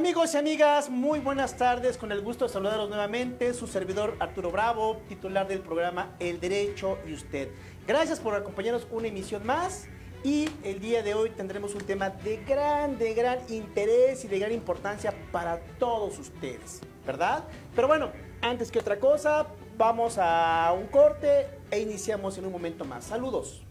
Amigos y amigas, muy buenas tardes, con el gusto de saludarlos nuevamente, su servidor Arturo Bravo, titular del programa El Derecho y Usted. Gracias por acompañarnos una emisión más y el día de hoy tendremos un tema de gran interés y de gran importancia para todos ustedes, ¿verdad? Pero bueno, antes que otra cosa, vamos a un corte e iniciamos en un momento más. Saludos.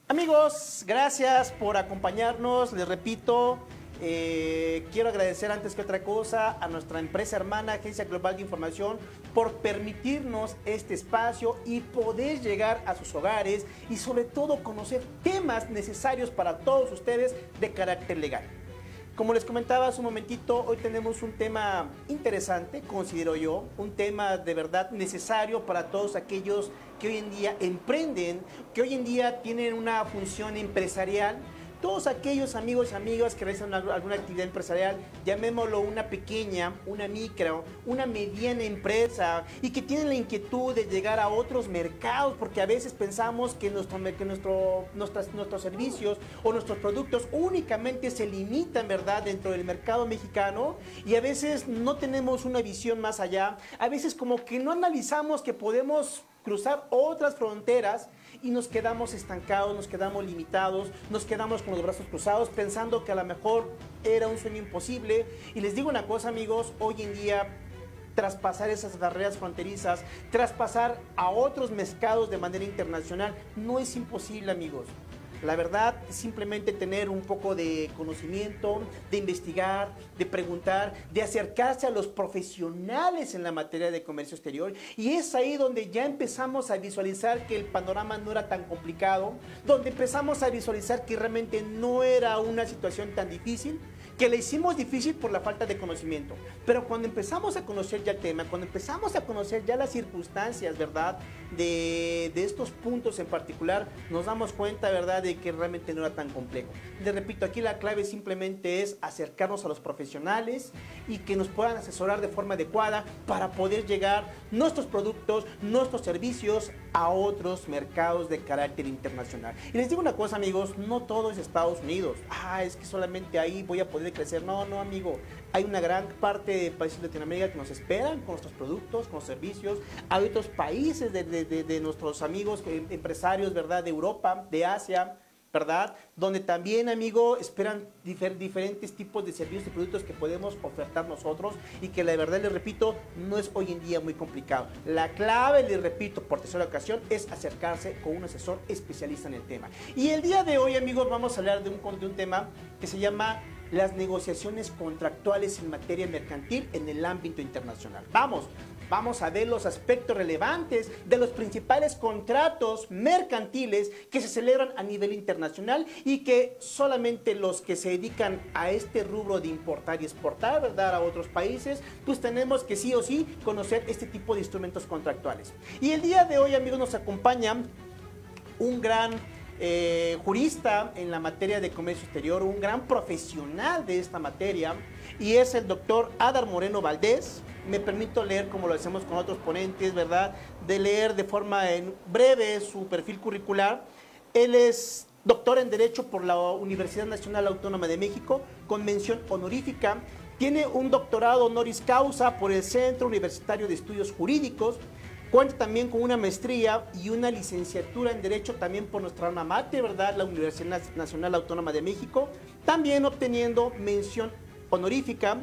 Amigos, gracias por acompañarnos. Les repito, quiero agradecer antes que otra cosa a nuestra empresa hermana, Agencia Global de Información, por permitirnos este espacio y poder llegar a sus hogares y sobre todo conocer temas necesarios para todos ustedes de carácter legal. Como les comentaba hace un momentito, hoy tenemos un tema interesante, considero yo, un tema de verdad necesario para todos aquellos que hoy en día emprenden, que hoy en día tienen una función empresarial. Todos aquellos amigos y amigas que realizan alguna actividad empresarial, llamémoslo una pequeña, una micro, una mediana empresa y que tienen la inquietud de llegar a otros mercados, porque a veces pensamos que nuestros servicios o nuestros productos únicamente se limitan, ¿verdad?, dentro del mercado mexicano, y a veces no tenemos una visión más allá, a veces como que no analizamos que podemos cruzar otras fronteras y nos quedamos estancados, nos quedamos limitados, nos quedamos con los brazos cruzados pensando que a lo mejor era un sueño imposible. Y les digo una cosa, amigos, hoy en día traspasar esas barreras fronterizas, traspasar a otros mercados de manera internacional no es imposible, amigos. La verdad es simplemente tener un poco de conocimiento, de investigar, de preguntar, de acercarse a los profesionales en la materia de comercio exterior. Y es ahí donde ya empezamos a visualizar que el panorama no era tan complicado, donde empezamos a visualizar que realmente no era una situación tan difícil, que la hicimos difícil por la falta de conocimiento. Pero cuando empezamos a conocer ya el tema, cuando empezamos a conocer ya las circunstancias, ¿verdad?, de estos puntos en particular, nos damos cuenta, ¿verdad?, de que realmente no era tan complejo. Les repito, aquí la clave simplemente es acercarnos a los profesionales y que nos puedan asesorar de forma adecuada para poder llegar nuestros productos, nuestros servicios a otros mercados de carácter internacional. Y les digo una cosa, amigos, no todo es Estados Unidos. Es que solamente ahí voy a poder crecer. No, amigo. Hay una gran parte de países de Latinoamérica que nos esperan con nuestros productos, con los servicios. Hay otros países de nuestros amigos empresarios, ¿verdad?, de Europa, de Asia, ¿verdad?, donde también, amigo, esperan diferentes tipos de servicios y productos que podemos ofertar nosotros y que la verdad, les repito, no es hoy en día muy complicado. La clave, les repito, por tercera ocasión, es acercarse con un asesor especialista en el tema. Y el día de hoy, amigos, vamos a hablar de un tema que se llama las negociaciones contractuales en materia mercantil en el ámbito internacional. Vamos a ver los aspectos relevantes de los principales contratos mercantiles que se celebran a nivel internacional y que solamente los que se dedican a este rubro de importar y exportar, ¿verdad?, a otros países, pues tenemos que sí o sí conocer este tipo de instrumentos contractuales. Y el día de hoy, amigos, nos acompaña un gran jurista en la materia de comercio exterior, un gran profesional de esta materia, y es el doctor Adar Moreno Valdés. Me permito leer, como lo hacemos con otros ponentes, ¿verdad?, de leer de forma breve su perfil curricular. Él es doctor en Derecho por la Universidad Nacional Autónoma de México, con mención honorífica. Tiene un doctorado honoris causa por el Centro Universitario de Estudios Jurídicos. Cuenta también con una maestría y una licenciatura en Derecho también por nuestra alma mater, ¿verdad?, la Universidad Nacional Autónoma de México, también obteniendo mención honorífica.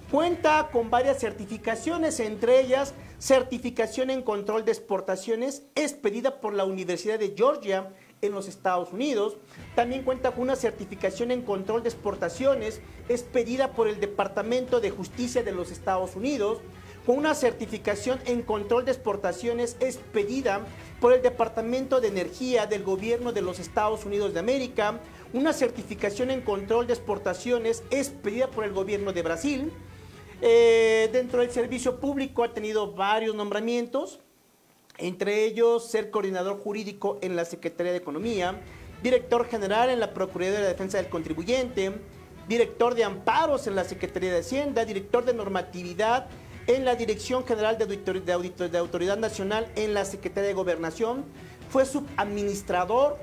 Cuenta con varias certificaciones, entre ellas certificación en control de exportaciones expedida por la Universidad de Georgia en los Estados Unidos. También cuenta con una certificación en control de exportaciones expedida por el Departamento de Justicia de los Estados Unidos, con una certificación en control de exportaciones expedida por el Departamento de Energía del Gobierno de los Estados Unidos de América, una certificación en control de exportaciones expedida por el Gobierno de Brasil. Dentro del servicio público ha tenido varios nombramientos, entre ellos ser coordinador jurídico en la Secretaría de Economía, director general en la Procuraduría de la Defensa del Contribuyente, director de amparos en la Secretaría de Hacienda, director de normatividad en la Dirección General de Autoridad Nacional en la Secretaría de Gobernación, fue subadministrador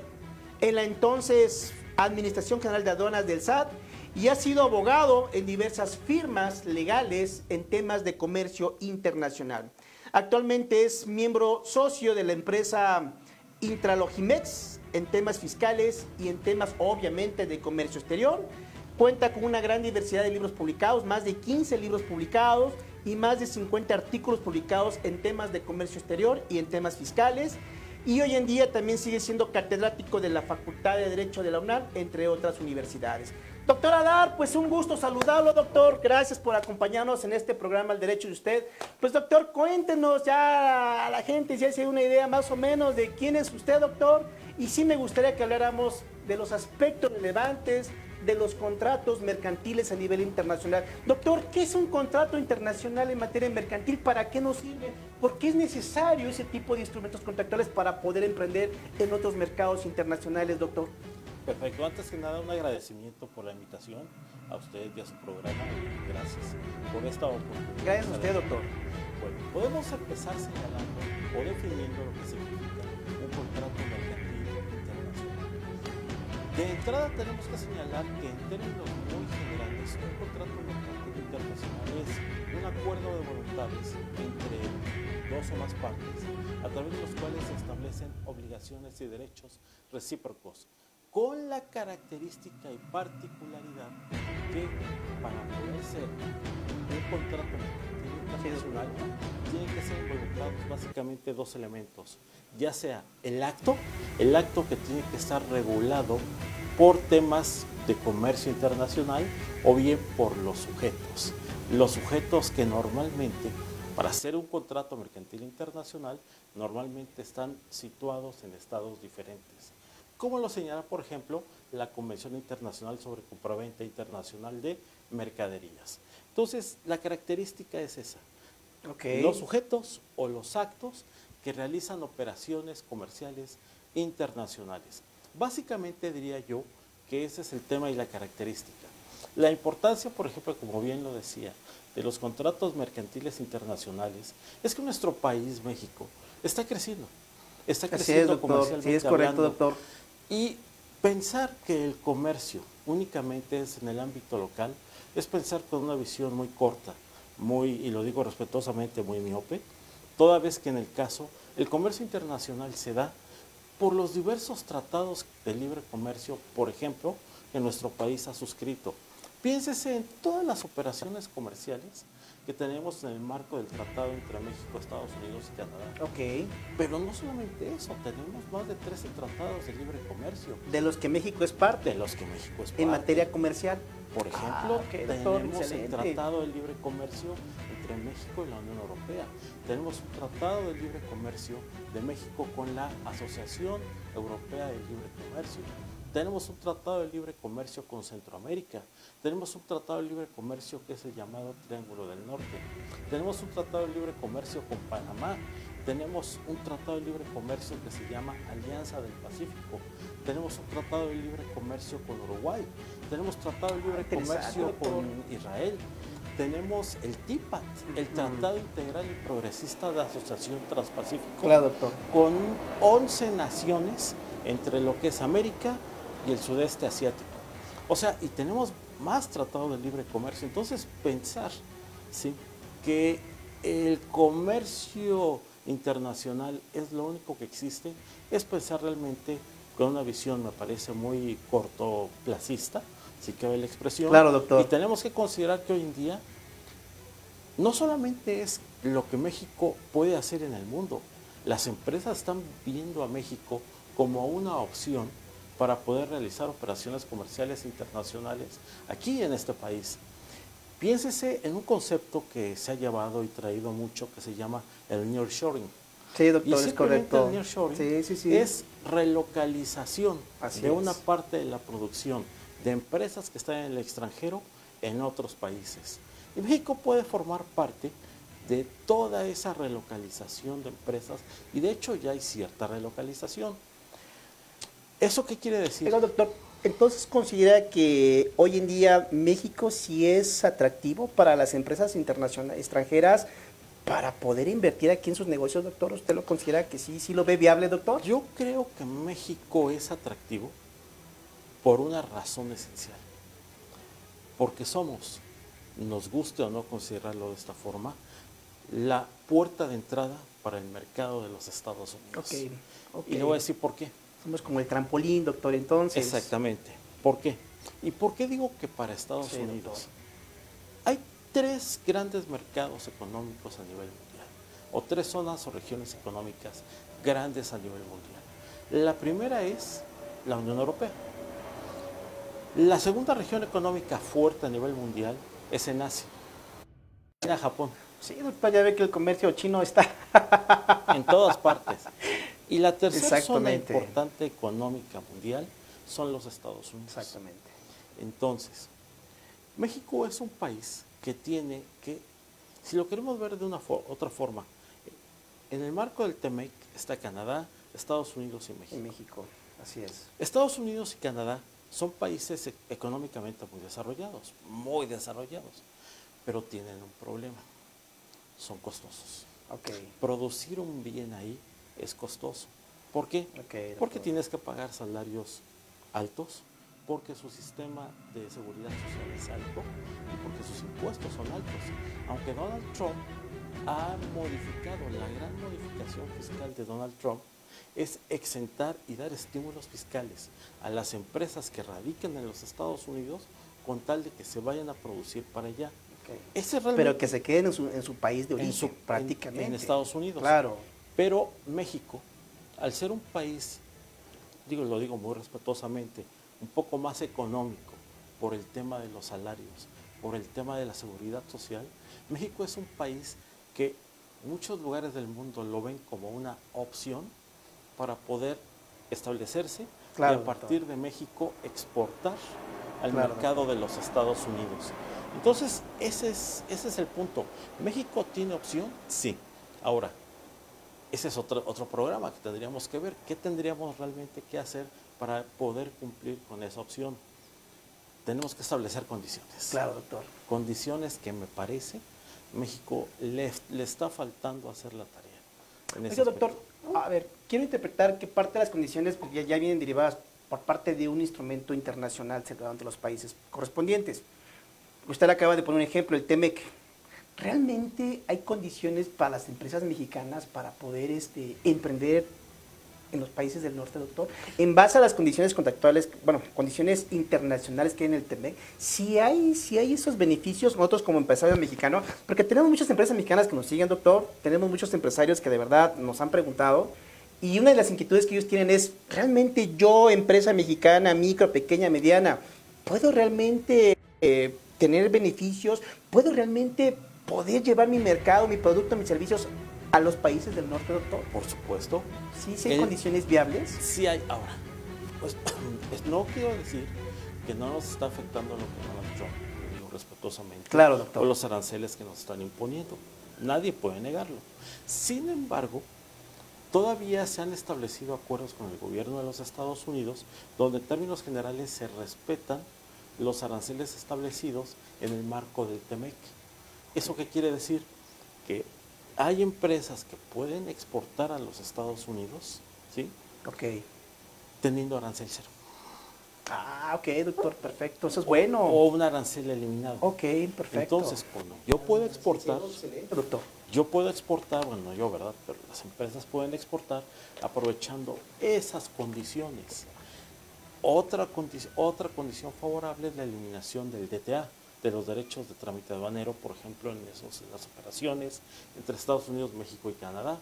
en la entonces Administración General de Aduanas del SAT y ha sido abogado en diversas firmas legales en temas de comercio internacional. Actualmente es miembro socio de la empresa Intralogimex en temas fiscales y en temas obviamente de comercio exterior. Cuenta con una gran diversidad de libros publicados, más de 15 libros publicados y más de 50 artículos publicados en temas de comercio exterior y en temas fiscales. Y hoy en día también sigue siendo catedrático de la Facultad de Derecho de la UNAM, entre otras universidades. Doctor Adar, pues un gusto saludarlo, doctor. Gracias por acompañarnos en este programa El Derecho de Usted. Pues, doctor, cuéntenos ya a la gente si hace una idea más o menos de quién es usted, doctor. Y sí me gustaría que habláramos de los aspectos relevantes de los contratos mercantiles a nivel internacional. Doctor, ¿qué es un contrato internacional en materia mercantil? ¿Para qué nos sirve? ¿Por qué es necesario ese tipo de instrumentos contractuales para poder emprender en otros mercados internacionales, doctor? Perfecto. Antes que nada, un agradecimiento por la invitación a usted y a su programa. Gracias por esta oportunidad. Gracias a usted, doctor. Bueno, podemos empezar señalando o definiendo lo que significa un contrato mercantil internacional. De entrada tenemos que señalar que en términos muy generales, un contrato mercantil internacional es un acuerdo de voluntades entre dos o más partes, a través de los cuales se establecen obligaciones y derechos recíprocos, con la característica y particularidad que para poder ser un contrato mercantil internacional tienen que ser involucrados básicamente dos elementos, ya sea el acto que tiene que estar regulado por temas de comercio internacional o bien por los sujetos que normalmente para hacer un contrato mercantil internacional normalmente están situados en estados diferentes. Como lo señala, por ejemplo, la Convención Internacional sobre Compraventa Internacional de Mercaderías. Entonces, la característica es esa. Okay. Los sujetos o los actos que realizan operaciones comerciales internacionales. Básicamente diría yo que ese es el tema y la característica. La importancia, por ejemplo, como bien lo decía, de los contratos mercantiles internacionales es que nuestro país, México, está creciendo. Está creciendo comercialmente. Sí, es correcto, doctor. Y pensar que el comercio únicamente es en el ámbito local es pensar con una visión muy corta, y lo digo respetuosamente, muy miope, toda vez que en el caso el comercio internacional se da por los diversos tratados de libre comercio, por ejemplo, que nuestro país ha suscrito. Piénsese en todas las operaciones comerciales que tenemos en el marco del tratado entre México, Estados Unidos y Canadá. Ok. Pero no solamente eso, tenemos más de 13 tratados de libre comercio. De los que México es parte. De los que México es parte. En materia comercial. Por ejemplo, tenemos excelente. el Tratado de Libre Comercio entre México y la Unión Europea. Tenemos un Tratado de Libre Comercio de México con la Asociación Europea de Libre Comercio. Tenemos un Tratado de Libre Comercio con Centroamérica. Tenemos un Tratado de Libre Comercio que es el llamado Triángulo del Norte. Tenemos un Tratado de Libre Comercio con Panamá. Tenemos un Tratado de Libre Comercio que se llama Alianza del Pacífico. Tenemos un Tratado de Libre Comercio con Uruguay. Tenemos Tratado de Libre Comercio con Israel. Tenemos el TIPAT, el Tratado Integral y Progresista de Asociación Transpacífico. Claro, doctor. Con 11 naciones entre lo que es América y el sudeste asiático. O sea, y tenemos más tratados de libre comercio. Entonces, pensar, ¿sí?, que el comercio internacional es lo único que existe, es pensar realmente con una visión, me parece, muy cortoplacista, si cabe la expresión. Claro, doctor. Y tenemos que considerar que hoy en día no solamente es lo que México puede hacer en el mundo, las empresas están viendo a México como una opción para poder realizar operaciones comerciales internacionales aquí en este país. Piénsese en un concepto que se ha llevado y traído mucho que se llama el nearshoring. Sí, Y doctor, es simplemente correcto. el nearshoring Sí, sí, sí. es relocalización Así de una es. parte de la producción de empresas que están en el extranjero en otros países. Y México puede formar parte de toda esa relocalización de empresas y de hecho ya hay cierta relocalización. ¿Eso qué quiere decir? Oiga, doctor, entonces considera que hoy en día México sí es atractivo para las empresas internacionales, extranjeras, para poder invertir aquí en sus negocios, doctor. ¿Usted lo considera que sí, sí lo ve viable, doctor? Yo creo que México es atractivo por una razón esencial, porque somos, nos guste o no considerarlo de esta forma, la puerta de entrada para el mercado de los Estados Unidos. Ok. Y le voy a decir por qué. Somos como el trampolín, doctor, entonces. Exactamente. ¿Por qué? ¿Y por qué digo que para Estados Sí, Unidos? doctor. Hay tres grandes mercados económicos a nivel mundial, o tres zonas o regiones económicas grandes a nivel mundial. La primera es la Unión Europea. La segunda región económica fuerte a nivel mundial es en Asia, China, Japón, Sí, doctor, ya ve que el comercio chino está. en todas partes. Y la tercera zona Exactamente. importante económica mundial son los Estados Unidos. Exactamente. Entonces, México es un país que tiene que, si lo queremos ver de una otra forma, en el marco del TEMEC está Canadá, Estados Unidos y México. En México, así es. Estados Unidos y Canadá son países económicamente muy desarrollados, pero tienen un problema, son costosos. Ok. Producir un bien ahí es costoso. ¿Por qué? Ok, Porque doctor. tienes que pagar salarios altos, porque su sistema de seguridad social es alto y porque sus impuestos son altos. Aunque Donald Trump ha modificado, la gran modificación fiscal de Donald Trump es exentar y dar estímulos fiscales a las empresas que radican en los Estados Unidos con tal de que se vayan a producir para allá. Ok. Ese realmente, Pero que se queden en su país de origen, en prácticamente. en Estados Unidos. Claro. Pero México, al ser un país, lo digo muy respetuosamente, un poco más económico por el tema de los salarios, por el tema de la seguridad social, México es un país que muchos lugares del mundo lo ven como una opción para poder establecerse Claro, y a partir de México exportar al Claro, mercado de los Estados Unidos. Entonces, ese es el punto. ¿México tiene opción? Sí. Ahora, ese es otro programa que tendríamos que ver. ¿Qué tendríamos realmente que hacer para poder cumplir con esa opción? Tenemos que establecer condiciones. Claro, doctor. Condiciones que me parece México le está faltando hacer la tarea. En ese Oiga, doctor, aspecto. a ver, quiero interpretar que parte de las condiciones pues, ya vienen derivadas por parte de un instrumento internacional celebrado ante los países correspondientes. Usted le acaba de poner un ejemplo, el TEMEC. ¿Realmente hay condiciones para las empresas mexicanas para poder emprender en los países del norte, doctor? En base a las condiciones contractuales, bueno, condiciones internacionales que hay en el TEMEC, si hay esos beneficios nosotros como empresarios mexicanos, porque tenemos muchas empresas mexicanas que nos siguen, doctor, tenemos muchos empresarios que de verdad nos han preguntado, y una de las inquietudes que ellos tienen es, ¿realmente yo, empresa mexicana, micro, pequeña, mediana, puedo realmente tener beneficios? ¿Puedo realmente poder llevar mi mercado, mi producto, mis servicios a los países del norte, doctor? Por supuesto. ¿Sí hay condiciones viables? Sí hay. Ahora, pues no quiero decir que no nos está afectando lo que Donald Trump, lo digo respetuosamente, Claro, doctor. o los aranceles que nos están imponiendo. Nadie puede negarlo. Sin embargo, todavía se han establecido acuerdos con el gobierno de los Estados Unidos donde en términos generales se respetan los aranceles establecidos en el marco del TEMEC. ¿Eso qué quiere decir? Que hay empresas que pueden exportar a los Estados Unidos, ¿sí? Ok. Teniendo arancel cero. Ah, ok, doctor, perfecto. Eso es bueno. O un arancel eliminado. Ok, perfecto. Entonces, bueno, yo puedo exportar, Excelente, doctor. bueno, yo, ¿verdad? Pero las empresas pueden exportar aprovechando esas condiciones. Otra condición favorable es la eliminación del DTA, de los derechos de trámite aduanero, por ejemplo, en las operaciones entre Estados Unidos, México y Canadá.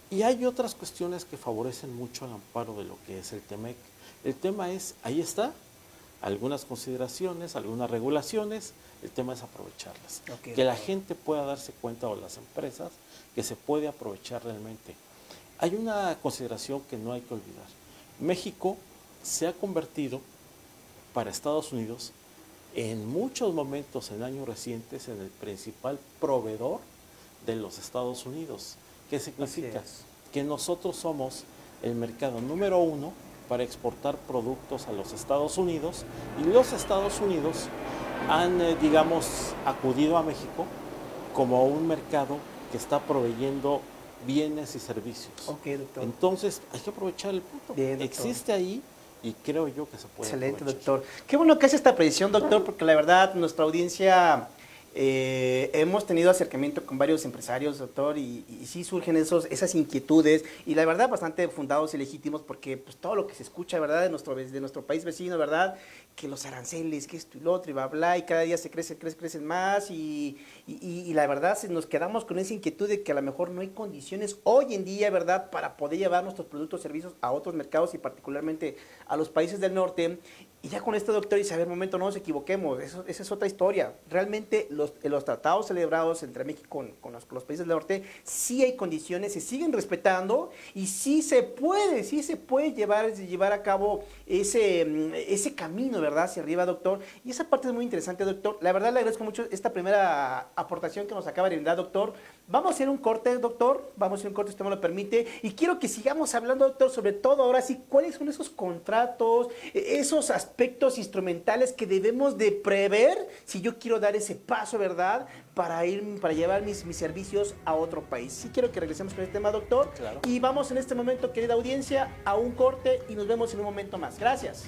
Y hay otras cuestiones que favorecen mucho al amparo de lo que es el TEMEC. El tema es, ahí está algunas consideraciones, algunas regulaciones, el tema es aprovecharlas. Okay, que la gente pueda darse cuenta, o las empresas, que se puede aprovechar realmente. Hay una consideración que no hay que olvidar. México se ha convertido para Estados Unidos en muchos momentos en años recientes en el principal proveedor de los Estados Unidos. ¿Qué significa? Que nosotros somos el mercado número 1 para exportar productos a los Estados Unidos, y los Estados Unidos han, digamos, acudido a México como un mercado que está proveyendo bienes y servicios. Ok, doctor. Entonces, hay que aprovechar el punto. Bien, doctor. Existe ahí y creo yo que se puede Excelente, aprovechar. doctor. Qué bueno que hace esta predicción, doctor, porque la verdad, nuestra audiencia, hemos tenido acercamiento con varios empresarios, doctor, y sí surgen esas inquietudes, y la verdad bastante fundados y legítimos, porque pues todo lo que se escucha, ¿verdad?, de nuestro país vecino, ¿verdad?, que los aranceles, que esto y lo otro, y bla, bla, y cada día se crecen más, y la verdad nos quedamos con esa inquietud de que a lo mejor no hay condiciones hoy en día, ¿verdad?, para poder llevar nuestros productos o servicios a otros mercados, y particularmente a los países del norte. Y ya con esto, doctor, dice, a ver, momento, no nos equivoquemos, esa es otra historia. Realmente los tratados celebrados entre México con los países del norte, sí hay condiciones, se siguen respetando, y sí se puede llevar a cabo ese camino, ¿verdad?, hacia arriba, doctor. Y esa parte es muy interesante, doctor. La verdad le agradezco mucho esta primera aportación que nos acaba de brindar, doctor. Vamos a hacer un corte, doctor, vamos a hacer un corte, si usted me lo permite, y quiero que sigamos hablando, doctor, sobre todo ahora sí, cuáles son esos contratos, esos aspectos instrumentales que debemos de prever si yo quiero dar ese paso, ¿verdad?, para llevar mis servicios a otro país. Sí quiero que regresemos con este tema, doctor. Claro. Y vamos en este momento, querida audiencia, a un corte y nos vemos en un momento más. Gracias.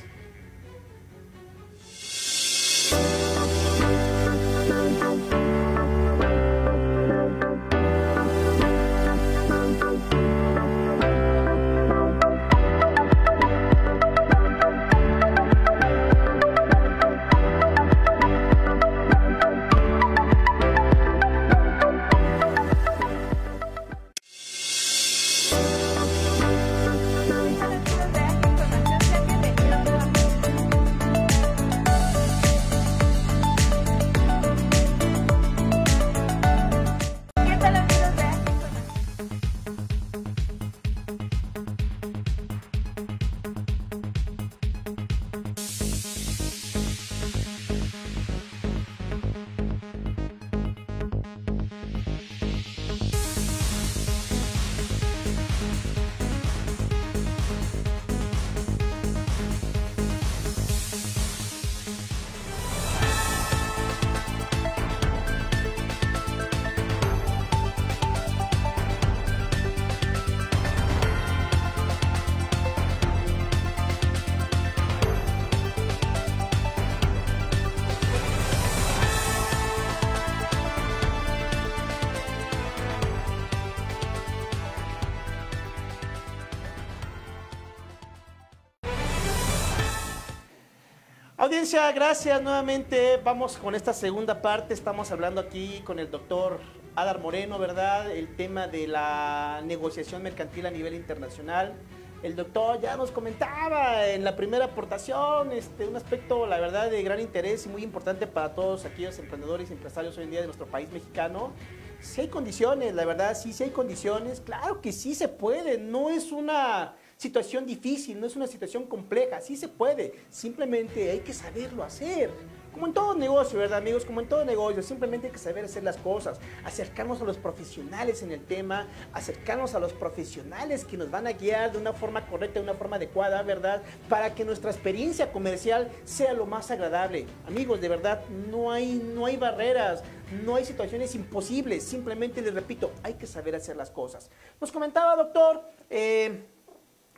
Audiencia, gracias nuevamente. Vamos con esta segunda parte. Estamos hablando aquí con el doctor Adar Moreno, ¿verdad? El tema de la negociación mercantil a nivel internacional. El doctor ya nos comentaba en la primera aportación un aspecto, la verdad, de gran interés y muy importante para todos aquellos emprendedores y empresarios hoy en día de nuestro país mexicano. Si hay condiciones, la verdad, sí hay condiciones. Claro que sí se puede. No es una situación difícil, no es una situación compleja, sí se puede, simplemente hay que saberlo hacer. Como en todo negocio, ¿verdad, amigos? Como en todo negocio, simplemente hay que saber hacer las cosas, acercarnos a los profesionales en el tema, acercarnos a los profesionales que nos van a guiar de una forma correcta, de una forma adecuada, ¿verdad? Para que nuestra experiencia comercial sea lo más agradable. Amigos, de verdad, no hay barreras, no hay situaciones imposibles, simplemente les repito, hay que saber hacer las cosas. Nos comentaba, doctor,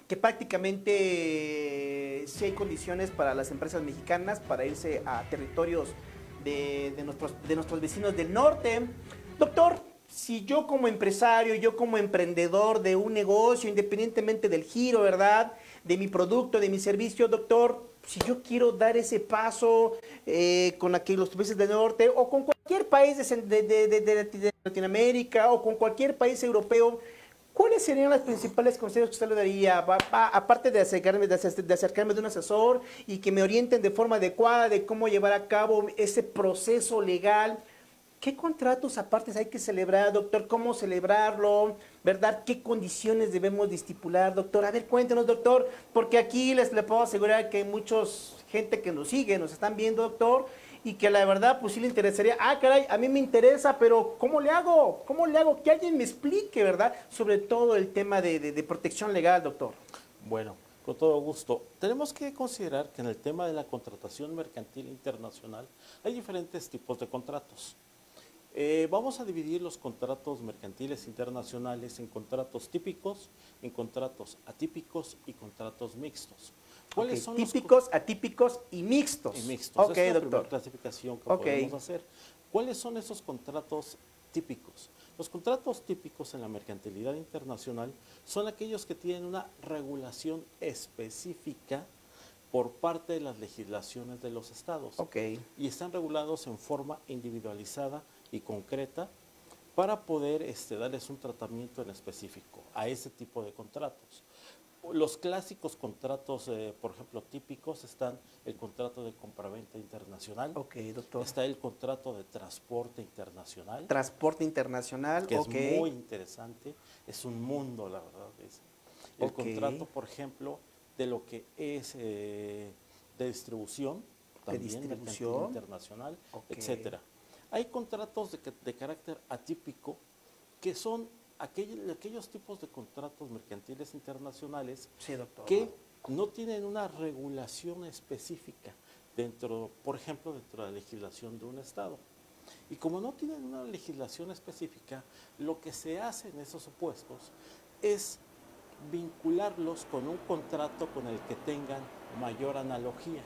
que prácticamente sí hay condiciones para las empresas mexicanas para irse a territorios de nuestros vecinos del norte. Doctor, si yo como empresario, yo como emprendedor de un negocio, independientemente del giro, ¿verdad?, de mi producto, de mi servicio, doctor, si yo quiero dar ese paso con los países del norte o con cualquier país de Latinoamérica o con cualquier país europeo, ¿Cuáles serían los principales consejos que usted le daría, aparte de acercarme de un asesor y que me orienten de forma adecuada de cómo llevar a cabo ese proceso legal? ¿Qué contratos aparte hay que celebrar, doctor? ¿Cómo celebrarlo? ¿Verdad? ¿Qué condiciones debemos de estipular, doctor? A ver, cuéntenos, doctor, porque aquí le puedo asegurar que hay muchos gente que nos sigue, nos están viendo, doctor, y que la verdad, pues sí le interesaría. Ah, caray, a mí me interesa, pero ¿cómo le hago? ¿Cómo le hago? Que alguien me explique, ¿verdad? Sobre todo el tema de protección legal, doctor. Bueno, con todo gusto. Tenemos que considerar que en el tema de la contratación mercantil internacional hay diferentes tipos de contratos. Vamos a dividir los contratos mercantiles internacionales en contratos típicos, en contratos atípicos y contratos mixtos. ¿Cuáles son típicos, atípicos y mixtos? Y mixtos. Ok, es la doctor. primera clasificación que podemos hacer. ¿Cuáles son esos contratos típicos? Los contratos típicos en la mercantilidad internacional son aquellos que tienen una regulación específica por parte de las legislaciones de los estados. Y están regulados en forma individualizada y concreta para poder darles un tratamiento en específico a ese tipo de contratos. Los clásicos contratos, por ejemplo, típicos, están el contrato de compraventa internacional. Doctor. Está el contrato de transporte internacional. Transporte internacional, que es muy interesante, es un mundo, la verdad. El contrato, por ejemplo, de lo que es de distribución, también mercantil internacional, etcétera. Hay contratos de carácter atípico que son aquellos tipos de contratos mercantiles internacionales que no tienen una regulación específica por ejemplo, dentro de la legislación de un estado. Y como no tienen una legislación específica, lo que se hace en esos supuestos es vincularlos con un contrato con el que tengan mayor analogía.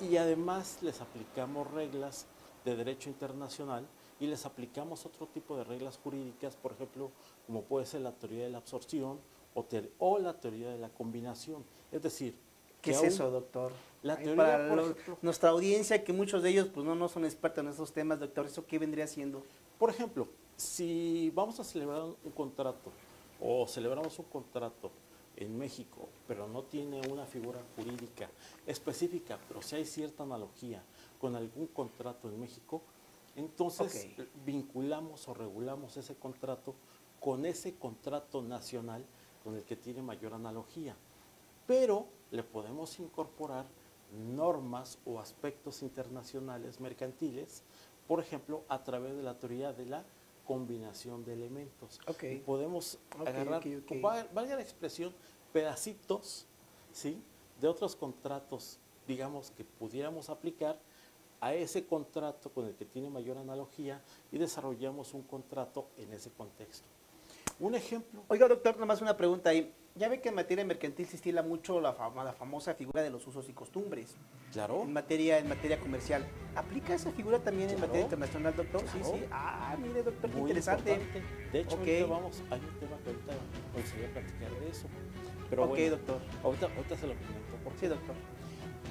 Y además les aplicamos reglas de derecho internacional y les aplicamos otro tipo de reglas jurídicas, por ejemplo, como puede ser la teoría de la absorción o la teoría de la combinación. Es decir, ¿qué es eso, doctor? La teoría, para nuestra audiencia, que muchos de ellos pues no son expertos en esos temas, doctor, ¿eso qué vendría siendo? Por ejemplo, si vamos a celebrar un contrato o celebramos un contrato en México, pero no tiene una figura jurídica específica, pero si hay cierta analogía con algún contrato en México, entonces vinculamos o regulamos ese contrato con ese contrato nacional con el que tiene mayor analogía. Pero le podemos incorporar normas o aspectos internacionales mercantiles, por ejemplo, a través de la teoría de la combinación de elementos. Podemos agarrar, valga la expresión, pedacitos, ¿sí?, de otros contratos, digamos, que pudiéramos aplicar a ese contrato con el que tiene mayor analogía y desarrollamos un contrato en ese contexto. Un ejemplo. Oiga, doctor, nada más una pregunta ahí. Ya ve que en materia mercantil se estila mucho la famosa figura de los usos y costumbres. Claro. En materia comercial. ¿Aplica esa figura también en materia internacional, doctor? Claro. Sí. Ah, mire, doctor, qué muy interesante. Importante. De hecho, ahorita hay un tema que ahorita me gustaría platicar de eso. Pero bueno, doctor. Ahorita se lo comento. Sí, doctor.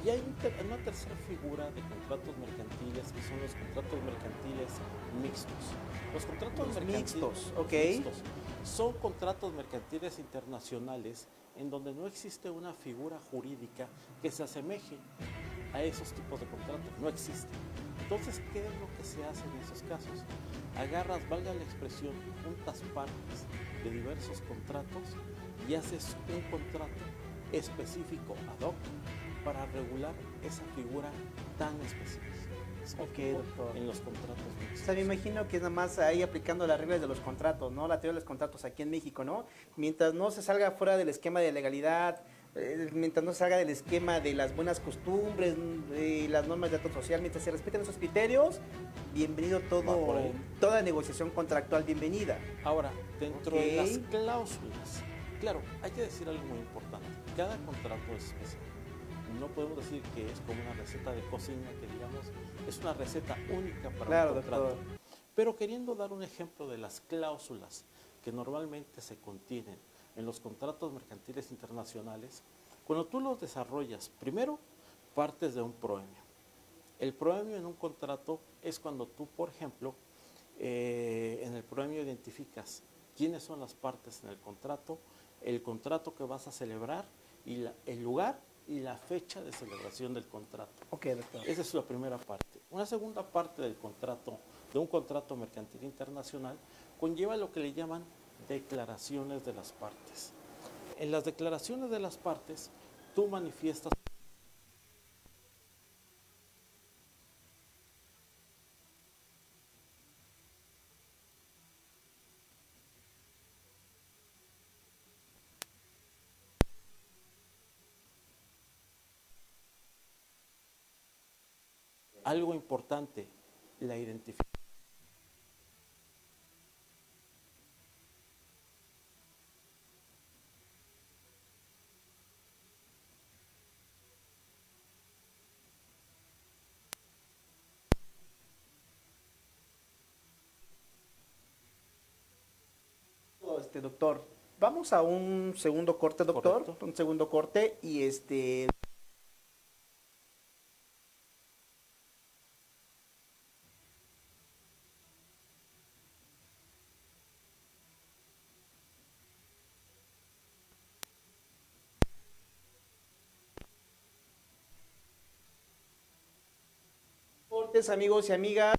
Y hay una tercera figura de contratos mercantiles que son los contratos mercantiles mixtos. Los contratos mercantiles mixtos son contratos mercantiles internacionales en donde no existe una figura jurídica que se asemeje a esos tipos de contratos. No existe. Entonces, ¿qué es lo que se hace en esos casos? Agarras, valga la expresión, juntas partes de diversos contratos y haces un contrato específico ad hoc para regular esa figura tan específica. Doctor. En los contratos mixtos. O sea, me imagino que es nada más ahí aplicando las reglas de los contratos, ¿no? La teoría de los contratos aquí en México, ¿no? Mientras no se salga fuera del esquema de legalidad, mientras no se salga del esquema de las buenas costumbres, las normas de trato social, mientras se respeten esos criterios, bienvenido toda negociación contractual, bienvenida. Ahora, dentro de las cláusulas, claro, hay que decir algo muy importante. Cada contrato es especial. No podemos decir que es como una receta de cocina, que digamos, es una receta única para un contrato. Doctor. Pero queriendo dar un ejemplo de las cláusulas que normalmente se contienen en los contratos mercantiles internacionales, cuando tú los desarrollas, primero partes de un proemio. El proemio en un contrato es cuando tú, por ejemplo, en el proemio identificas quiénes son las partes en el contrato que vas a celebrar y el lugar y la fecha de celebración del contrato. Ok, doctor. Esa es la primera parte. Una segunda parte del contrato, de un contrato mercantil internacional, conlleva lo que le llaman declaraciones de las partes. En las declaraciones de las partes, tú manifiestas algo importante, la identificación. Doctor, vamos a un segundo corte, doctor. Correcto. Un segundo corte y cortes, amigos y amigas.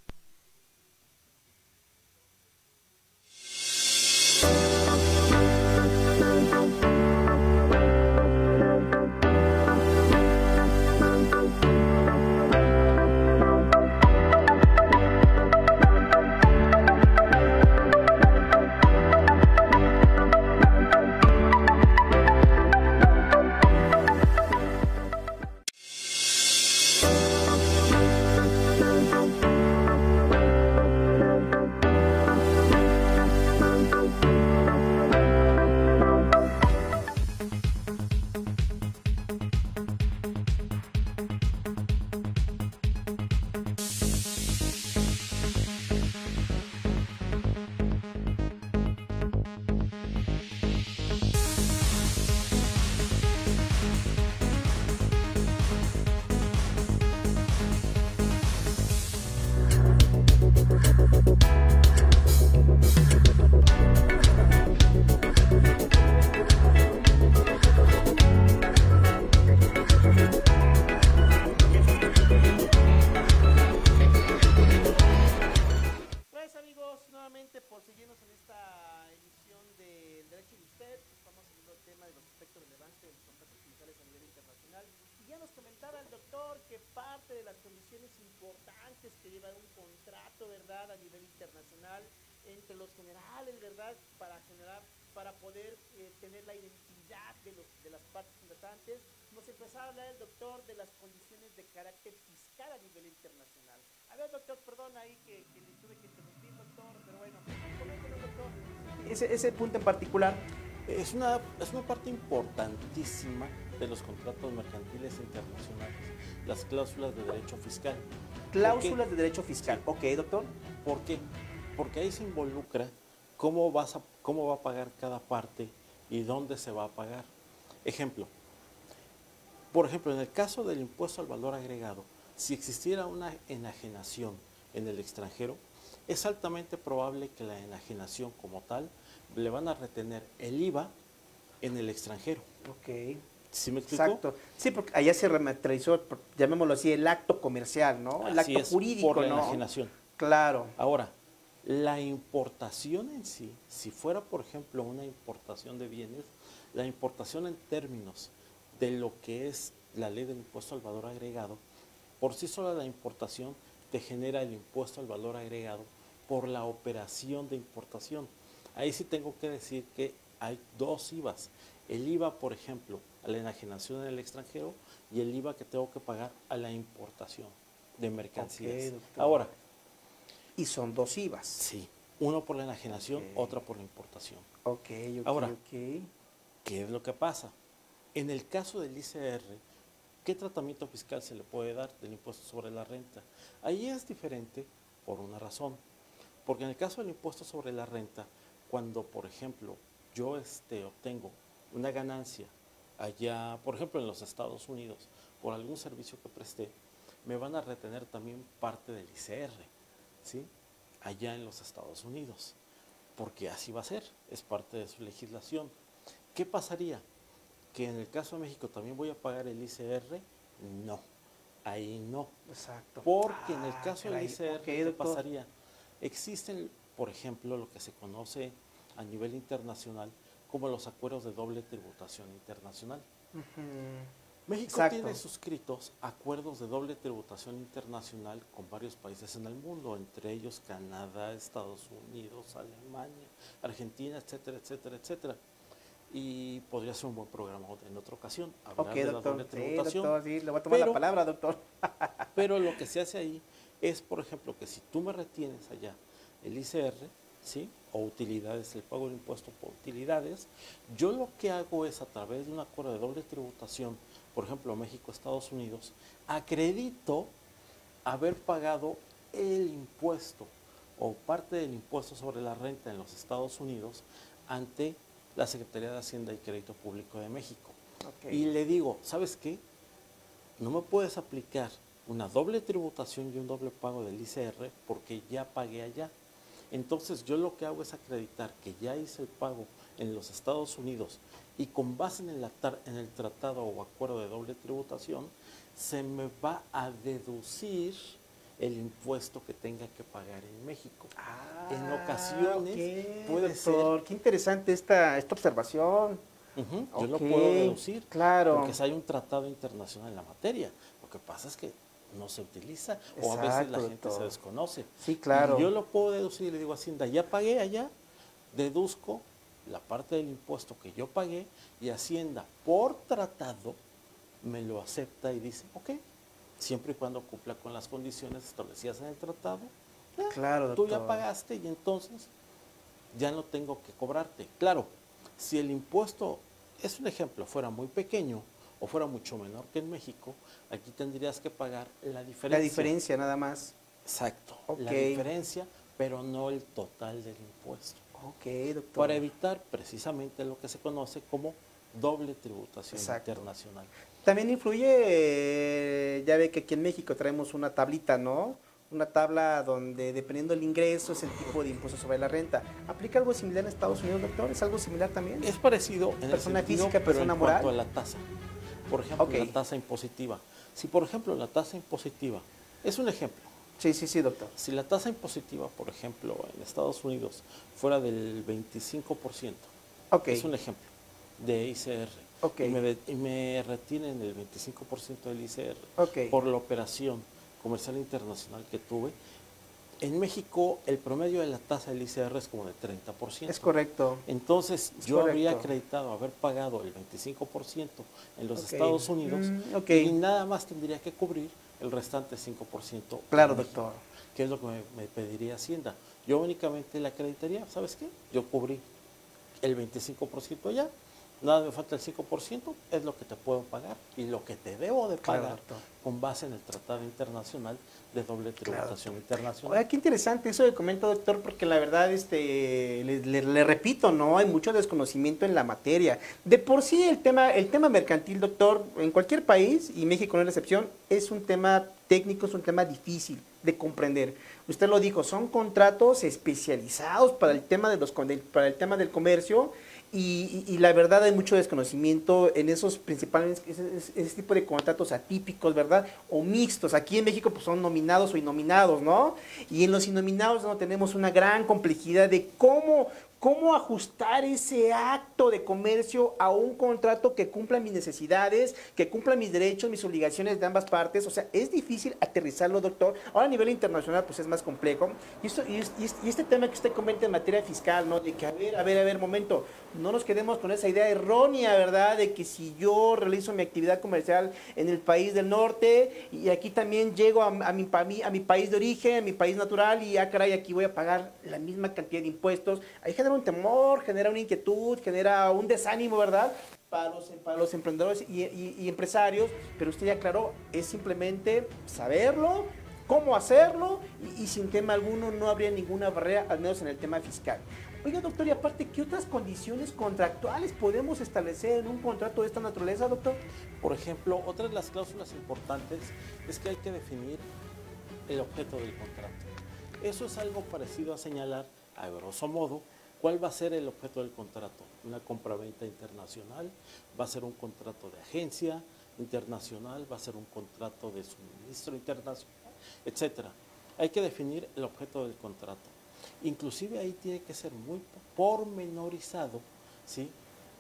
Gracias, amigos, nuevamente por seguirnos en esta edición del Derecho de Usted. Estamos viendo el tema de los aspectos relevantes de los contratos comerciales a nivel internacional. Y ya nos comentaba el doctor que parte de las condiciones importantes que lleva un contrato, ¿verdad?, a nivel internacional entre los generales, ¿verdad?, para poder tener la identidad de las partes contratantes. Nos empezaba a hablar el doctor de las condiciones de carácter fiscal a nivel internacional. A ver, doctor, perdón ahí que le tuve que interrumpir, doctor, pero bueno, coméntenos, doctor, ese punto en particular. Es una parte importantísima de los contratos mercantiles internacionales, las cláusulas de derecho fiscal. Cláusulas de derecho fiscal. Ok, doctor. ¿Por qué? Porque ahí se involucra cómo va a pagar cada parte y dónde se va a pagar. Ejemplo, por ejemplo, en el caso del impuesto al valor agregado, si existiera una enajenación en el extranjero, es altamente probable que la enajenación como tal le van a retener el IVA en el extranjero. Ok. ¿Sí me explico? Exacto. Sí, porque allá se rematerializó, llamémoslo así, el acto comercial, ¿no? El Así acto es, jurídico, por la ¿no? enajenación. Claro. Ahora, la importación en sí, si fuera, por ejemplo, una importación de bienes, la importación en términos de lo que es la ley del impuesto al valor agregado, por sí sola la importación te genera el impuesto al valor agregado por la operación de importación. Ahí sí tengo que decir que hay dos IVAs. El IVA, por ejemplo, a la enajenación en el extranjero y el IVA que tengo que pagar a la importación de mercancías. Ok, doctor. Ahora, Y son dos IVAs. sí, uno por la enajenación, Ok. otra por la importación. Ok, ok, Ahora, ok. ¿qué es lo que pasa? En el caso del ICR, ¿qué tratamiento fiscal se le puede dar del impuesto sobre la renta? Ahí es diferente por una razón. Porque en el caso del impuesto sobre la renta, cuando, por ejemplo, yo obtengo una ganancia allá, por ejemplo, en los Estados Unidos, por algún servicio que presté, me van a retener también parte del ICR, ¿sí? Allá en los Estados Unidos. porque así va a ser, es parte de su legislación. ¿Qué pasaría? ¿Que en el caso de México también voy a pagar el ICR? No, ahí no. Exacto. Porque en el caso del caray. ICR, Ok, ¿qué doctor. pasaría? Existen, por ejemplo, lo que se conoce a nivel internacional como los acuerdos de doble tributación internacional. Ujú. México Exacto. tiene suscritos acuerdos de doble tributación internacional con varios países en el mundo, entre ellos Canadá, Estados Unidos, Alemania, Argentina, etcétera, etcétera, etcétera. Y podría ser un buen programa en otra ocasión, hablar Ok, de la doctor. doble Sí, tributación. doctor, sí, le voy a tomar la Pero- palabra, doctor. Pero lo que se hace ahí es, por ejemplo, que si tú me retienes allá el ICR, ¿sí? O utilidades, el pago del impuesto por utilidades, yo lo que hago es a través de un acuerdo de doble tributación, por ejemplo, México, Estados Unidos, acredito haber pagado el impuesto o parte del impuesto sobre la renta en los Estados Unidos ante la Secretaría de Hacienda y Crédito Público de México. Ok. Y le digo, ¿sabes qué? No me puedes aplicar una doble tributación y un doble pago del ICR porque ya pagué allá. Entonces yo lo que hago es acreditar que ya hice el pago en los Estados Unidos y con base en el tratado o acuerdo de doble tributación se me va a deducir el impuesto que tenga que pagar en México. En ocasiones ok, puede doctor, qué interesante esta observación. Yo lo Ok, puedo deducir claro. porque si hay un tratado internacional en la materia. Lo que pasa es que no se utiliza o a veces la Exacto, gente se doctor. desconoce. Sí, claro. Y yo lo puedo deducir y le digo a Hacienda, ya pagué allá, deduzco la parte del impuesto que yo pagué y Hacienda por tratado me lo acepta y dice, ok, siempre y cuando cumpla con las condiciones establecidas en el tratado, Claro, tú ya doctor. pagaste y entonces ya no tengo que cobrarte. Claro, si el impuesto, es un ejemplo, fuera muy pequeño o fuera mucho menor que en México, aquí tendrías que pagar la diferencia. La diferencia nada más. Exacto, Ok. la diferencia, pero no el total del impuesto. Ok, doctor. Para evitar precisamente lo que se conoce como doble tributación Exacto. internacional. También influye, ya ve que aquí en México traemos una tablita, ¿no? Una tabla donde dependiendo del ingreso es el tipo de impuesto sobre la renta. ¿Aplica algo similar en Estados Unidos, doctor? ¿Es algo similar también? Es parecido en Persona el sentido, física, pero persona en cuanto moral. a la tasa. Por ejemplo, Ok. la tasa impositiva. Si por ejemplo la tasa impositiva, es un ejemplo, Sí, sí, sí, doctor. si la tasa impositiva, por ejemplo, en Estados Unidos fuera del 25%, Ok. es un ejemplo de ICR, Ok. y me retienen el 25% del ICR Ok. por la operación comercial internacional que tuve, en México el promedio de la tasa del ICR es como de 30%. Es correcto. Entonces, Es yo habría correcto. acreditado haber pagado el 25% en los Ok. Estados Unidos Ok. y nada más tendría que cubrir el restante 5%. Claro, en México, doctor. que es lo que me pediría Hacienda. Yo únicamente le acreditaría, ¿sabes qué? Yo cubrí el 25% ya, nada me falta el 5%, es lo que te puedo pagar y lo que te debo de Claro, pagar doctor. con base en el Tratado Internacional de Doble Tributación Internacional. Oiga, qué interesante eso que comenta, doctor, porque la verdad, le repito, ¿no? Hay mucho desconocimiento en la materia. De por sí el tema mercantil, doctor, en cualquier país, y México no es la excepción, es un tema técnico, es un tema difícil de comprender. Usted lo dijo, son contratos especializados para el tema para el tema del comercio. Y la verdad hay mucho desconocimiento en esos principales, ese tipo de contratos atípicos, ¿verdad? O mixtos. Aquí en México pues son nominados o innominados, ¿no? Y en los innominados no tenemos una gran complejidad de cómo ajustar ese acto de comercio a un contrato que cumpla mis necesidades, que cumpla mis derechos, mis obligaciones de ambas partes. O sea, es difícil aterrizarlo, doctor. Ahora a nivel internacional pues es más complejo. Y este tema que usted comenta en materia fiscal, ¿no? De que, a ver, momento, no nos quedemos con esa idea errónea, ¿verdad? De que si yo realizo mi actividad comercial en el país del norte y aquí también llego a mi país de origen, a mi país natural y caray, aquí voy a pagar la misma cantidad de impuestos. Ahí genera un temor, genera una inquietud, genera un desánimo, ¿verdad? Para los emprendedores y empresarios, pero usted ya aclaró, es simplemente saberlo, cómo hacerlo y sin tema alguno no habría ninguna barrera, al menos en el tema fiscal. Oiga, doctor, y aparte, ¿qué otras condiciones contractuales podemos establecer en un contrato de esta naturaleza, doctor? Por ejemplo, otra de las cláusulas importantes es que hay que definir el objeto del contrato. Eso es algo parecido a señalar, a grosso modo, ¿Cuál va a ser el objeto del contrato? Una compraventa internacional, va a ser un contrato de agencia internacional, va a ser un contrato de suministro internacional, etcétera. Hay que definir el objeto del contrato. Inclusive ahí tiene que ser muy pormenorizado, ¿sí?,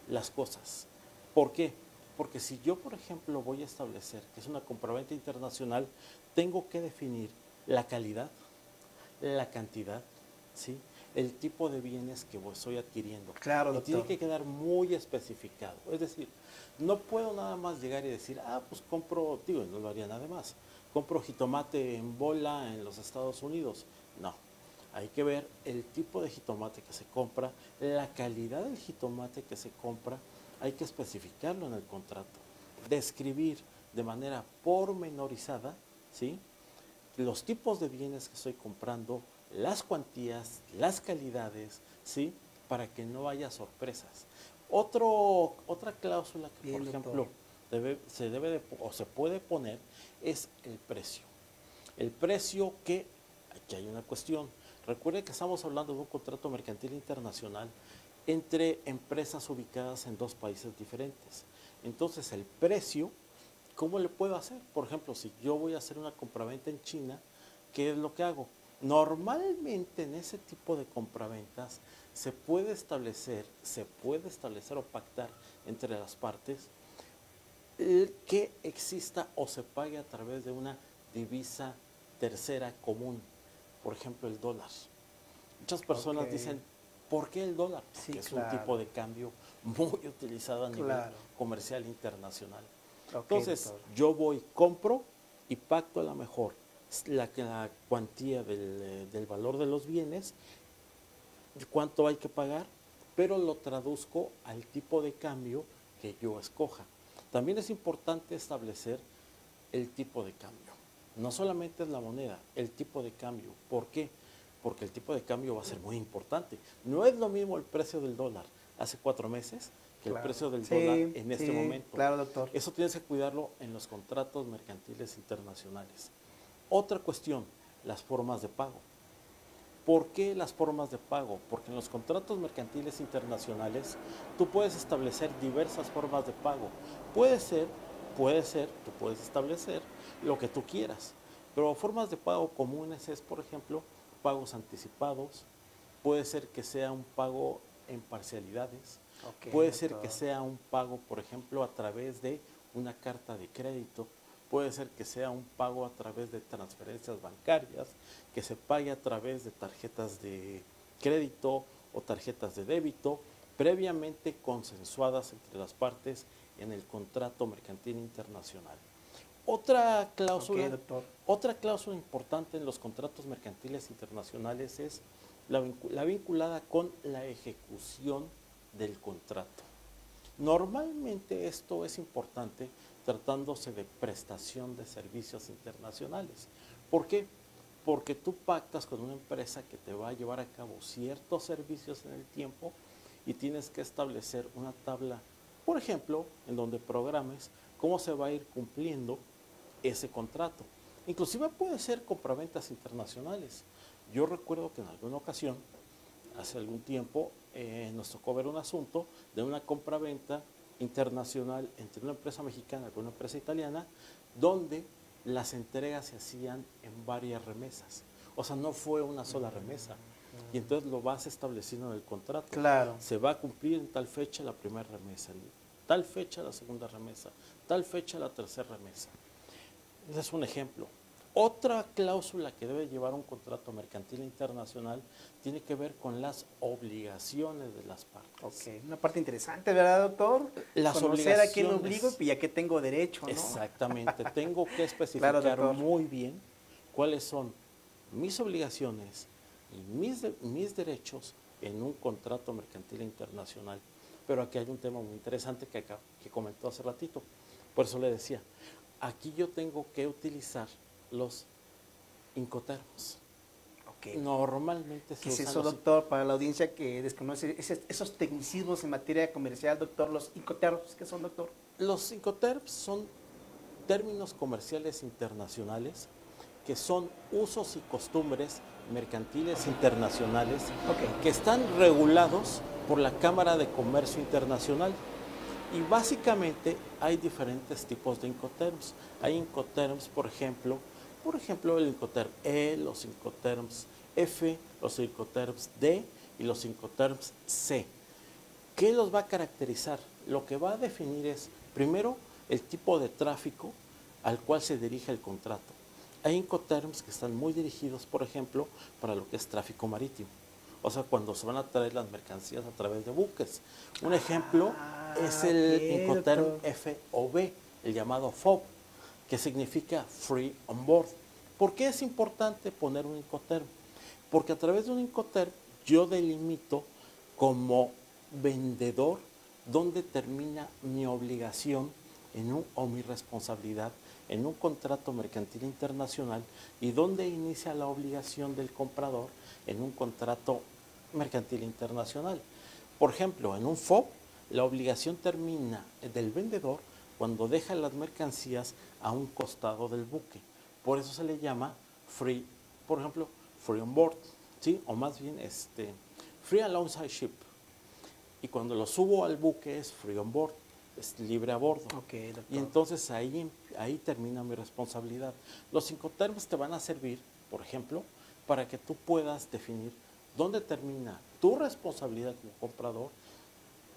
las cosas. ¿Por qué? Porque si yo, por ejemplo, voy a establecer que es una compraventa internacional, tengo que definir la calidad, la cantidad, ¿sí?, el tipo de bienes que estoy adquiriendo. Claro, y doctor. tiene que quedar muy especificado. Es decir, no puedo nada más llegar y decir, pues compro, digo, no lo haría nada más, compro jitomate en bola en los Estados Unidos. No, hay que ver el tipo de jitomate que se compra, la calidad del jitomate que se compra, hay que especificarlo en el contrato, describir de manera pormenorizada, ¿sí?, los tipos de bienes que estoy comprando, las cuantías, las calidades, ¿sí?, para que no haya sorpresas. Otra cláusula que, Bien, por ejemplo, se puede poner es el precio. El precio que, aquí hay una cuestión. Recuerde que estamos hablando de un contrato mercantil internacional entre empresas ubicadas en dos países diferentes. Entonces, el precio, ¿cómo le puedo hacer? Por ejemplo, si yo voy a hacer una compraventa en China, ¿qué es lo que hago? Normalmente en ese tipo de compraventas se puede establecer o pactar entre las partes que exista o se pague a través de una divisa tercera común, por ejemplo el dólar. Muchas personas dicen, ¿por qué el dólar? Sí, Que es un tipo de cambio muy utilizado a nivel comercial internacional. Entonces, doctor, yo voy, compro y pacto a la mejor la cuantía del valor de los bienes, cuánto hay que pagar, pero lo traduzco al tipo de cambio que yo escoja. También es importante establecer el tipo de cambio. No solamente es la moneda, el tipo de cambio. ¿Por qué? Porque el tipo de cambio va a ser muy importante. No es lo mismo el precio del dólar hace 4 meses que el precio del dólar en este momento. Claro, doctor. Eso tienes que cuidarlo en los contratos mercantiles internacionales. Otra cuestión, las formas de pago. ¿Por qué las formas de pago? Porque en los contratos mercantiles internacionales tú puedes establecer diversas formas de pago. Puede ser, tú puedes establecer lo que tú quieras. Pero formas de pago comunes es, por ejemplo, pagos anticipados. Puede ser que sea un pago en parcialidades. Puede ser que sea un pago, por ejemplo, a través de una carta de crédito. Puede ser que sea un pago a través de transferencias bancarias, que se pague a través de tarjetas de crédito o tarjetas de débito, previamente consensuadas entre las partes en el contrato mercantil internacional. Otra cláusula importante en los contratos mercantiles internacionales es la vinculada con la ejecución del contrato. Normalmente esto es importante tratándose de prestación de servicios internacionales. ¿Por qué? Porque tú pactas con una empresa que te va a llevar a cabo ciertos servicios en el tiempo y tienes que establecer una tabla, por ejemplo, en donde programes cómo se va a ir cumpliendo ese contrato. Inclusive puede ser compraventas internacionales. Yo recuerdo que en alguna ocasión, hace algún tiempo, nos tocó ver un asunto de una compraventa internacional entre una empresa mexicana y una empresa italiana, donde las entregas se hacían en varias remesas. O sea, no fue una sola remesa. Y entonces lo vas estableciendo en el contrato. Claro. Se va a cumplir en tal fecha la primera remesa, en tal fecha la segunda remesa, tal fecha la tercera remesa. Ese es un ejemplo. Otra cláusula que debe llevar un contrato mercantil internacional tiene que ver con las obligaciones de las partes. Una parte interesante, ¿verdad, doctor? Las conocer a quién me obligo y a qué tengo derecho, ¿no? Exactamente. Tengo que especificar muy bien cuáles son mis obligaciones y mis derechos en un contrato mercantil internacional. Pero aquí hay un tema muy interesante que comentó hace ratito. Por eso le decía, aquí yo tengo que utilizar los incoterms. Normalmente se ¿Qué es usan eso, doctor? Para la audiencia que desconoce esos tecnicismos en materia comercial, doctor, los incoterms, ¿qué son, doctor? Los incoterms son términos comerciales internacionales que son usos y costumbres mercantiles internacionales Ok. que están regulados por la Cámara de Comercio Internacional. Y básicamente hay diferentes tipos de Incoterms. Hay Incoterms, por ejemplo, el Incoterm E, los Incoterms F, los Incoterms D y los Incoterms C. ¿Qué los va a caracterizar? Lo que va a definir es, primero, el tipo de tráfico al cual se dirige el contrato. Hay Incoterms que están muy dirigidos, por ejemplo, para lo que es tráfico marítimo. O sea, cuando se van a traer las mercancías a través de buques. Un ejemplo es el Incoterm FOB, el llamado FOB, que significa Free on Board. ¿Por qué es importante poner un Incoterm? Porque a través de un Incoterm yo delimito como vendedor dónde termina mi obligación o mi responsabilidad en un contrato mercantil internacional y dónde inicia la obligación del comprador en un contrato mercantil internacional. Por ejemplo, en un FOB, la obligación termina del vendedor cuando deja las mercancías a un costado del buque. Por eso se le llama free, por ejemplo, free on board, ¿sí? O más bien free alongside ship. Y cuando lo subo al buque es free on board, es libre a bordo. Okay, doctor. Y entonces ahí termina mi responsabilidad. Los Incoterms te van a servir, por ejemplo, para que tú puedas definir dónde termina tu responsabilidad como comprador,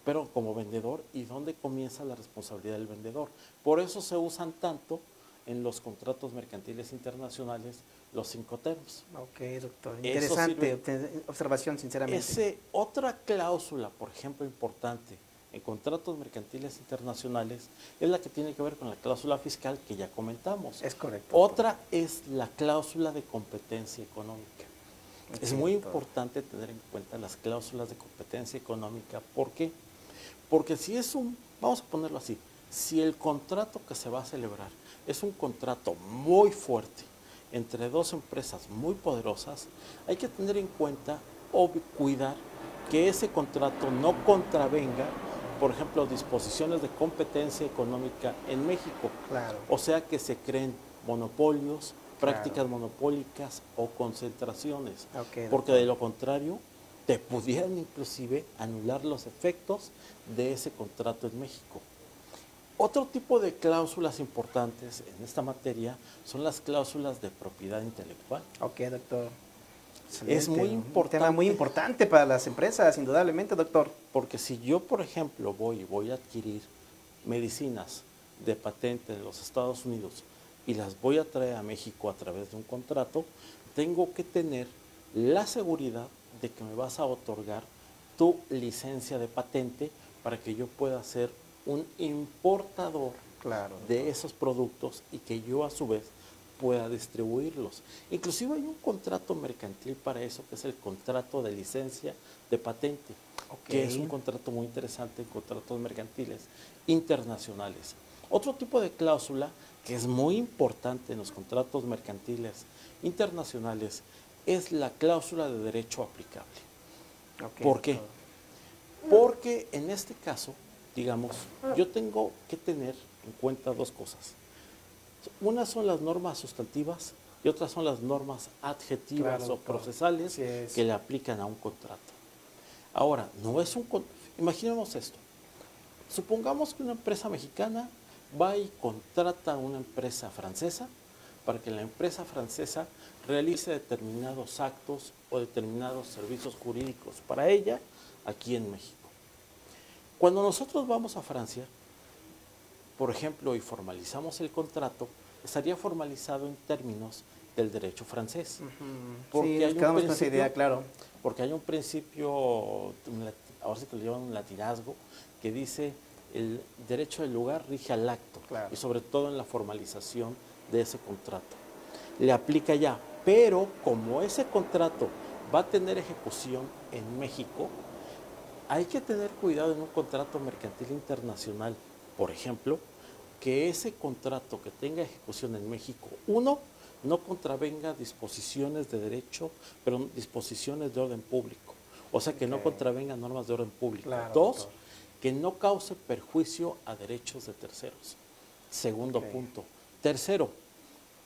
pero como vendedor, y dónde comienza la responsabilidad del vendedor. Por eso se usan tanto en los contratos mercantiles internacionales los Incoterms. Ok, doctor. Interesante observación, sinceramente. Otra cláusula, por ejemplo, importante en contratos mercantiles internacionales es la que tiene que ver con la cláusula fiscal que ya comentamos. Es correcto. Otra es la cláusula de competencia económica. Es muy importante tener en cuenta las cláusulas de competencia económica. ¿Por qué? Porque si es vamos a ponerlo así, si el contrato que se va a celebrar es un contrato muy fuerte entre dos empresas muy poderosas, hay que tener en cuenta o cuidar que ese contrato no contravenga, por ejemplo, disposiciones de competencia económica en México. Claro. O sea, que se creen monopolios, prácticas monopólicas o concentraciones. Porque de lo contrario, te pudieran inclusive anular los efectos de ese contrato en México. Otro tipo de cláusulas importantes en esta materia son las cláusulas de propiedad intelectual. Ok, doctor. Es muy importante. Un tema muy importante para las empresas, indudablemente, doctor. Porque si yo, por ejemplo, voy a adquirir medicinas de patente en los Estados Unidos y las voy a traer a México a través de un contrato, tengo que tener la seguridad de que me vas a otorgar tu licencia de patente para que yo pueda ser un importador de esos productos y que yo a su vez pueda distribuirlos. Inclusive hay un contrato mercantil para eso, que es el contrato de licencia de patente, que es un contrato muy interesante en contratos mercantiles internacionales. Otro tipo de cláusula que es muy importante en los contratos mercantiles internacionales es la cláusula de derecho aplicable. ¿Por qué? Porque en este caso, digamos, yo tengo que tener en cuenta dos cosas. Unas son las normas sustantivas y otras son las normas adjetivas o procesales que le aplican a un contrato. Ahora, imaginemos esto. Supongamos que una empresa mexicana va y contrata a una empresa francesa para que la empresa francesa realice determinados actos o determinados servicios jurídicos para ella aquí en México. Cuando nosotros vamos a Francia, por ejemplo, y formalizamos el contrato, estaría formalizado en términos del derecho francés. Porque hay un principio, idea, claro. Porque hay un principio, ahora sí que lo llaman un latinazgo, que dice el derecho del lugar rige al acto, y sobre todo en la formalización de ese contrato. Le aplica ya, pero como ese contrato va a tener ejecución en México, hay que tener cuidado en un contrato mercantil internacional, por ejemplo, que ese contrato que tenga ejecución en México, uno, no contravenga disposiciones de derecho, pero disposiciones de orden público. O sea, que no contravenga normas de orden público. Dos, que no cause perjuicio a derechos de terceros. Segundo punto. Tercero,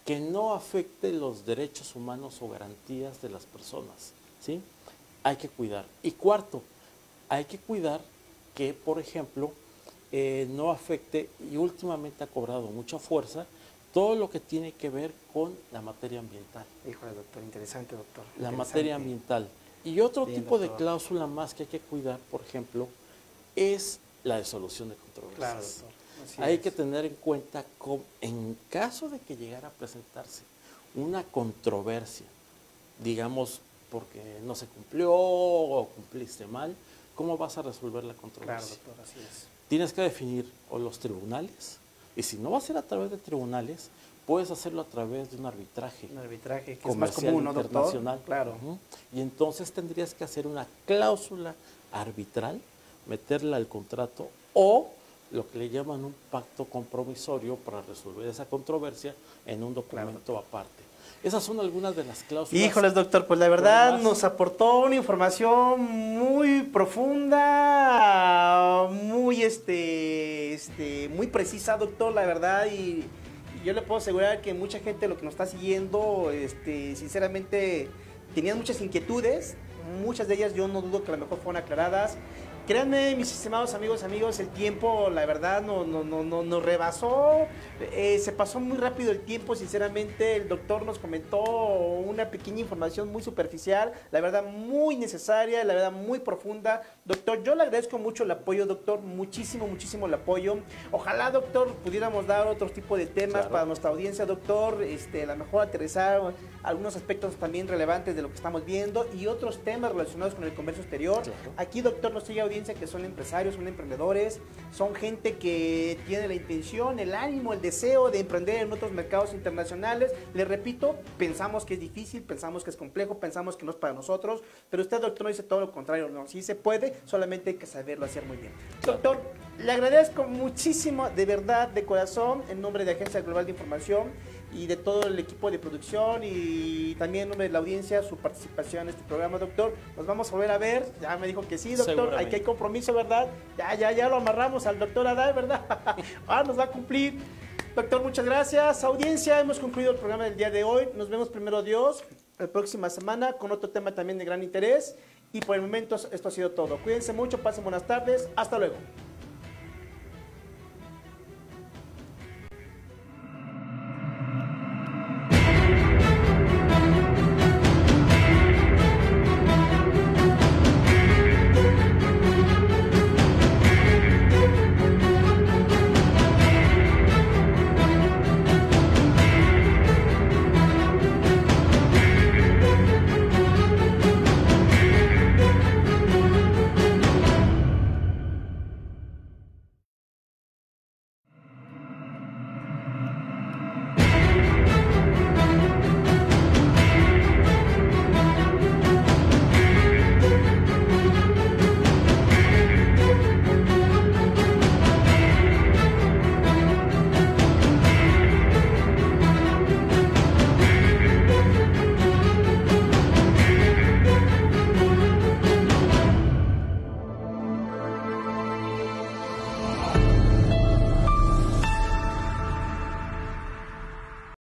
que no afecte los derechos humanos o garantías de las personas, ¿sí? Hay que cuidar. Y cuarto, hay que cuidar que, por ejemplo, no afecte, y últimamente ha cobrado mucha fuerza, todo lo que tiene que ver con la materia ambiental. Híjole, doctor, interesante, doctor. La Interesante. materia ambiental. Y otro Bien, tipo de doctor. cláusula más que hay que cuidar, por ejemplo, es la disolución de controversias. Claro, doctor. Así Hay es. que tener en cuenta cómo, en caso de que llegara a presentarse una controversia, digamos, porque no se cumplió o cumpliste mal, ¿cómo vas a resolver la Claro, controversia? doctor, así es. Tienes que definir o los tribunales, y si no va a ser a través de tribunales, puedes hacerlo a través de un arbitraje Un arbitraje que es más comercial común, ¿no, doctor? internacional. Claro. Ujú. Y entonces tendrías que hacer una cláusula arbitral, meterla al contrato, o lo que le llaman un pacto compromisorio para resolver esa controversia en un documento aparte. Esas son algunas de las cláusulas. Híjoles, doctor, pues la verdad Además, nos aportó una información muy profunda, muy muy precisa, doctor, la verdad, y yo le puedo asegurar que mucha gente lo que nos está siguiendo, sinceramente, tenían muchas inquietudes, muchas de ellas yo no dudo que a lo mejor fueron aclaradas. Créanme, mis estimados amigos, el tiempo, la verdad, nos rebasó. Se pasó muy rápido el tiempo, sinceramente. El doctor nos comentó una pequeña información muy superficial, la verdad, muy necesaria, la verdad, muy profunda. Doctor, yo le agradezco mucho el apoyo, doctor, muchísimo, muchísimo el apoyo. Ojalá, doctor, pudiéramos dar otro tipo de temas Claro. para nuestra audiencia, doctor. A lo mejor aterrizar algunos aspectos también relevantes de lo que estamos viendo y otros temas relacionados con el comercio exterior. Claro. Aquí, doctor, nos sigue audiencia que son empresarios, son emprendedores, son gente que tiene la intención, el ánimo, el deseo de emprender en otros mercados internacionales. Les repito, pensamos que es difícil, pensamos que es complejo, pensamos que no es para nosotros, pero usted, doctor, no dice todo lo contrario, no, sí se puede, solamente hay que saberlo hacer muy bien. Claro. Doctor, le agradezco muchísimo, de verdad, de corazón, en nombre de Agencia Global de Información y de todo el equipo de producción y también en nombre de la audiencia, su participación en este programa, doctor. Nos vamos a volver a ver, ya me dijo que sí, doctor, Seguramente. aquí hay compromiso, ¿verdad? Ya lo amarramos al doctor Adal, ¿verdad? Nos va a cumplir. Doctor, muchas gracias. Audiencia, hemos concluido el programa del día de hoy. Nos vemos primero Dios la próxima semana con otro tema también de gran interés. Y por el momento esto ha sido todo. Cuídense mucho, pasen buenas tardes. Hasta luego.